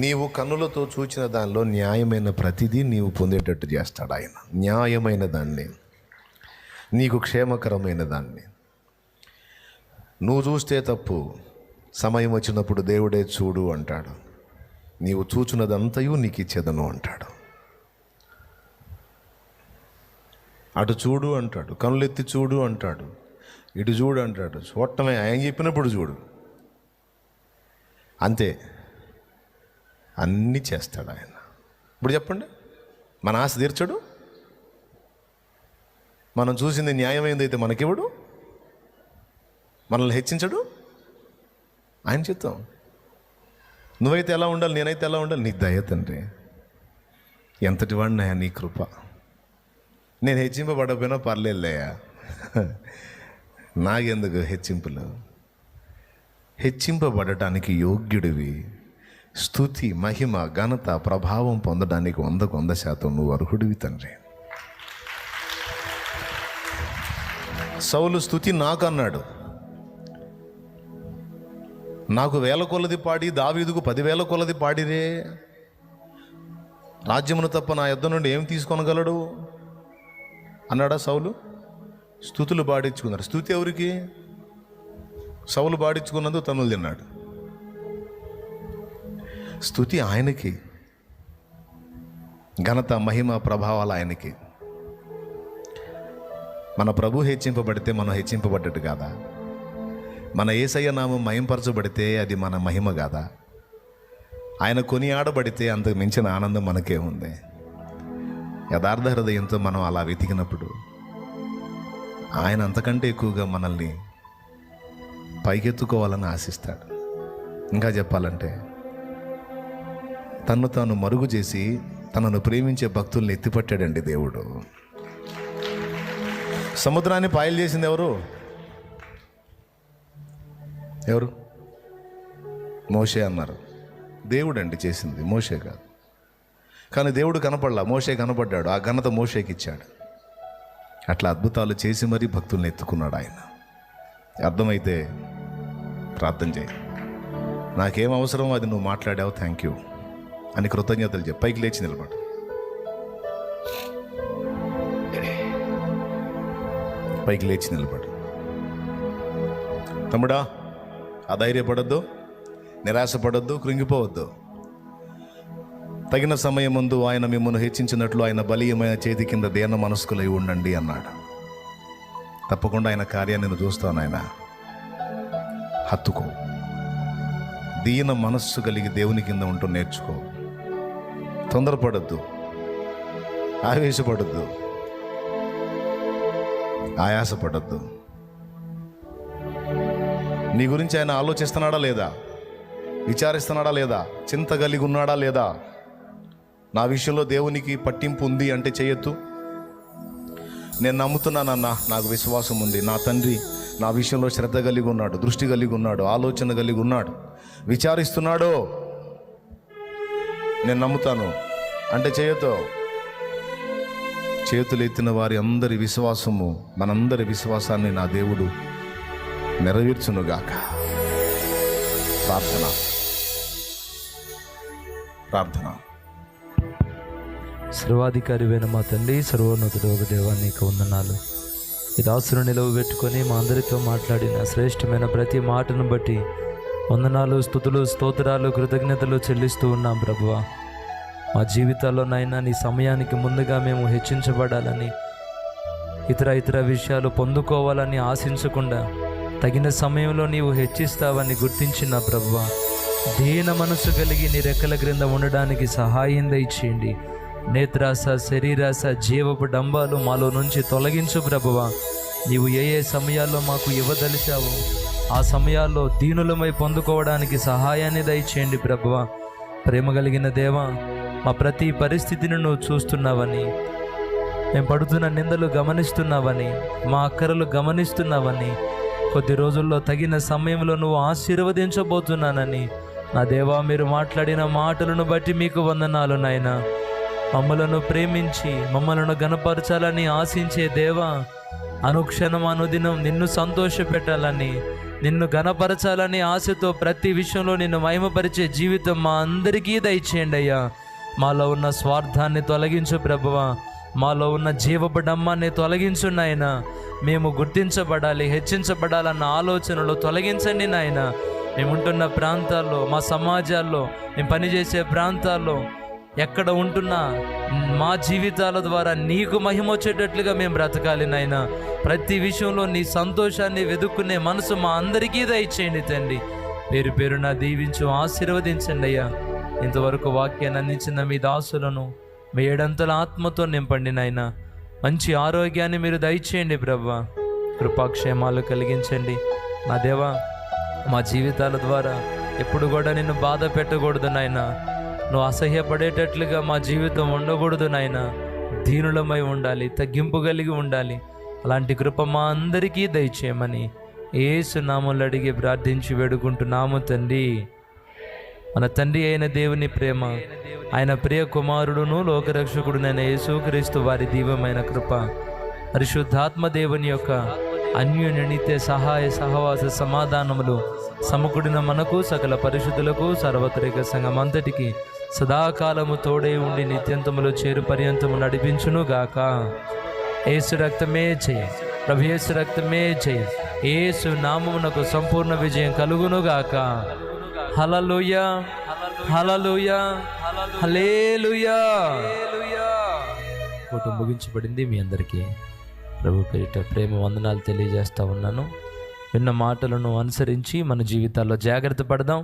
నీవు కన్నులతో చూచిన దానిలో న్యాయమైన ప్రతిదీ నీవు పొందేటట్టు చేస్తాడు ఆయన. న్యాయమైన దాన్ని, నీకు క్షేమకరమైన దాన్ని. నువ్వు చూస్తే తప్పు, సమయం వచ్చినప్పుడు దేవుడే చూడు అంటాడు. నీవు చూచున్నదంతయు నీకు ఇచ్చేదను అంటాడు. అటు చూడు అంటాడు, కనులెత్తి చూడు అంటాడు, ఇటు చూడు అంటాడు. చూడటమే, ఆయన చెప్పినప్పుడు చూడు, అంతే. అన్నీ చేస్తాడు ఆయన. ఇప్పుడు చెప్పండి, మన ఆశ తీర్చడు? మనం చూసింది న్యాయమైందైతే మనకివ్వడు? మనల్ని హెచ్చించడు? ఆయన చిత్తం. నువ్వైతే ఎలా ఉండాలి, నేనైతే ఎలా ఉండాలి? నీ దయ తండ్రి. ఎంతటి వాడినా నీ కృప. నేను హెచ్చింపబడకపోయినా పర్లేదులేయా, నాకెందుకు హెచ్చింపులు? హెచ్చింపబడటానికి యోగ్యుడివి. స్తుతి, మహిమ, ఘనత, ప్రభావం పొందడానికి 100% నువ్వు అర్హుడివి తండ్రి. సౌలు స్తుతి నాకు అన్నాడు. నాకు 1000 కొలది పాడి, దావీదుకు 10,000 కొలది పాడిరే. రాజ్యమును తప్ప నా యొద్ద నుండి ఏం తీసుకొనగలడు అన్నాడా సౌలు? స్తుతులు పాడించుకున్నాడు. స్తుతి ఎవరికి? సౌలు పాడించుకున్నందుకు తనులు తిన్నాడు. స్తుతి ఆయనకి, ఘనత, మహిమ, ప్రభావాలు ఆయనకి. మన ప్రభు హెచ్చింపబడితే మనం హెచ్చింపబడ్డట్టు కాదా? మన యేసయ్య నామం మహింపరచబడితే అది మన మహిమ కాదా? ఆయన కొనియాడబడితే అంతకు మించిన ఆనందం మనకే ఉంది. యథార్థ హృదయంతో మనం అలా వెతికినప్పుడు ఆయన అంతకంటే ఎక్కువగా మనల్ని పైకెత్తుకోవాలని ఆశిస్తాడు. ఇంకా చెప్పాలంటే తన్ను తాను మరుగు చేసి తనను ప్రేమించే భక్తుల్ని ఎత్తిపట్టాడండి దేవుడు. సముద్రాన్ని పాయలు చేసింది ఎవరు? ఎవరు? మోషే అన్నారు. దేవుడు అండి చేసింది, మోషే కాదు. కానీ దేవుడు కనపడలా, మోషే కనపడ్డాడు. ఆ ఘనత మోషేకి ఇచ్చాడు. అట్లా అద్భుతాలు చేసి మరీ భక్తుల్ని ఎత్తుకున్నాడు ఆయన. అర్థమైతే ప్రార్థన చేయి. నాకేం అవసరమో అది నువ్వు మాట్లాడావు, థ్యాంక్ యూ అని కృతజ్ఞతలు చెప్పి పైకి లేచి నిలబడు. పైకి లేచి నిలబడు. తమ్ముడా, అధైర్యపడొద్దు, నిరాశపడొద్దు, కృంగిపోవద్దు. తగిన సమయం ముందు ఆయన మిమ్మల్ని హెచ్చించినట్లు ఆయన బలీయమైన చేతి కింద దీన మనస్కులై ఉండండి అన్నాడు. తప్పకుండా ఆయన కార్యాన్ని నేను చూస్తాను. ఆయన హత్తుకో, దీన మనస్సు కలిగి దేవుని కింద ఉంటూ నేర్చుకో. తొందరపడద్దు, ఆవేశపడద్దు, ఆయాసపడద్దు. నీ గురించి ఆయన ఆలోచిస్తున్నాడా లేదా? విచారిస్తున్నాడా లేదా? చింత కలిగి ఉన్నాడా లేదా? నా విషయంలో దేవునికి పట్టింపు ఉంది అంటే చేయొద్దు. నేను నమ్ముతున్నానన్నా, నాకు విశ్వాసం ఉంది, నా తండ్రి నా విషయంలో శ్రద్ధ కలిగి ఉన్నాడు, దృష్టి కలిగి ఉన్నాడు, ఆలోచన కలిగి ఉన్నాడు, విచారిస్తున్నాడు, నేను నమ్ముతాను అంటే చేయొద్దు. చేతులు ఎత్తిన వారి అందరి విశ్వాసము, మనందరి విశ్వాసాన్ని నా దేవుడు నెరవేర్చునుగాక. ప్రార్థన ప్రార్థన. సర్వాధికారివైన మా తండ్రి, సర్వోన్నతుడు ఒక దేవా, నీకు వందనాలు. ఈ దాసును నిలవబెట్టుకొని మా అందరితో మాట్లాడిన శ్రేష్టమైన ప్రతి మాటను బట్టి వందనాలు, స్తుతులు, స్తోత్రాలు, కృతజ్ఞతలు చెల్లిస్తూ ఉన్నాం ప్రభువా. మా జీవితాల్లోనైనా నీ సమయానికి ముందుగా మేము హెచ్చించబడాలని, ఇతర విషయాలు పొందుకోవాలని ఆశించకుండా తగిన సమయంలో నీవు హెచ్చిస్తావని గుర్తించిన ప్రభువా, దీన మనసు కలిగి నీ రెక్కల క్రింద ఉండడానికి సహాయం దయచేయండి. నేత్రాస, శరీరాస, జీవపు డంబాలు మాలో నుంచి తొలగించు ప్రభువా. నీవు ఏ సమయాల్లో మాకు ఇవ్వదలిచావో ఆ సమయాల్లో దీనులమై పొందుకోవడానికి సహాయాన్ని దయచేయండి ప్రభువా. ప్రేమ కలిగిన దేవా, మా ప్రతి పరిస్థితిని నువ్వు చూస్తున్నావని, మేము పడుతున్న నిందలు గమనిస్తున్నావని, మా అక్కరలు గమనిస్తున్నావని, కొద్ది రోజుల్లో తగిన సమయంలో నువ్వు ఆశీర్వదించబోతున్నానని నా దేవా, మీరు మాట్లాడిన మాటలను బట్టి మీకు వందనాలు నాయనా. మమ్మలను ప్రేమించి మమ్మలను గణపరచాలని ఆశించే దేవా, అనుక్షణం అనుదినం నిన్ను సంతోషపెట్టాలని, నిన్ను గణపరచాలని ఆశతో ప్రతి విషయంలో నిన్ను మహిమపరిచే జీవితం మా అందరికీ దయచేయండి అయ్యా. మాలో ఉన్న స్వార్థాన్ని తొలగించు ప్రభువా, మాలో ఉన్న జీవపు తొలగించు నాయన. మేము గుర్తించబడాలి, హెచ్చించబడాలన్న ఆలోచనలు తొలగించండి నాయన. మేముంటున్న ప్రాంతాల్లో, మా సమాజాల్లో, మేము పనిచేసే ప్రాంతాల్లో, ఎక్కడ ఉంటున్నా మా జీవితాల ద్వారా నీకు మహిమ వచ్చేటట్లుగా మేము బ్రతకాలి నాయన. ప్రతి విషయంలో నీ సంతోషాన్ని వెతుక్కునే మనసు మా అందరికీ దయచేయండి తండ్రి. పేరు పేరున దీవించు, ఆశీర్వదించండి అయ్యా. ఇంతవరకు వాక్యాన్ని అందించిన మీ దాసులను మీ ఏడంతల ఆత్మతో నింపండి నాయన. మంచి ఆరోగ్యాన్ని మీరు దయచేయండి ప్రభువా, కృపాక్షేమాలు కలిగించండి నా దేవా. మా జీవితాల ద్వారా ఎప్పుడు కూడా నిన్ను బాధ పెట్టకూడదు నాయన. నువ్వు అసహ్యపడేటట్లుగా మా జీవితం ఉండకూడదు నాయన. దీనులమై ఉండాలి, తగ్గింపు కలిగి ఉండాలి. అలాంటి కృప మా అందరికీ దయచేయమని యేసు నామములో అడిగి ప్రార్థించి వేడుకుంటున్నాము తండ్రి. మన తండ్రి అయిన దేవుని ప్రేమ, ఆయన ప్రియ కుమారుడును లోకరక్షకుడునైన యేసుక్రీస్తు వారి దీవమైన కృప, పరిశుద్ధాత్మ దేవుని యొక్క అన్యోన్య నిత్య సహాయ సహవాస సమాధానములు సమకూడిన మనకు, సకల పరిశుద్ధులకు, సార్వత్రిక సంఘమంతటికి సదాకాలము తోడే ఉండి నిత్యంతములో చేరు పర్యంతము నడిపించును గాక. యేసు రక్తమే జయ, ప్రభు యేసు రక్తమే జయ. యేసు నామమునకు సంపూర్ణ విజయం కలుగును గాక. హల్లెలూయా, హల్లెలూయా, హల్లెలూయా. కూటం ముగించబడింది. మీ అందరికీ ప్రభు పేరిట ప్రేమ వందనాలు తెలియజేస్తా ఉన్నాను. విన్న మాటలను అనుసరించి మన జీవితాల్లో జాగ్రత్త పడదాం.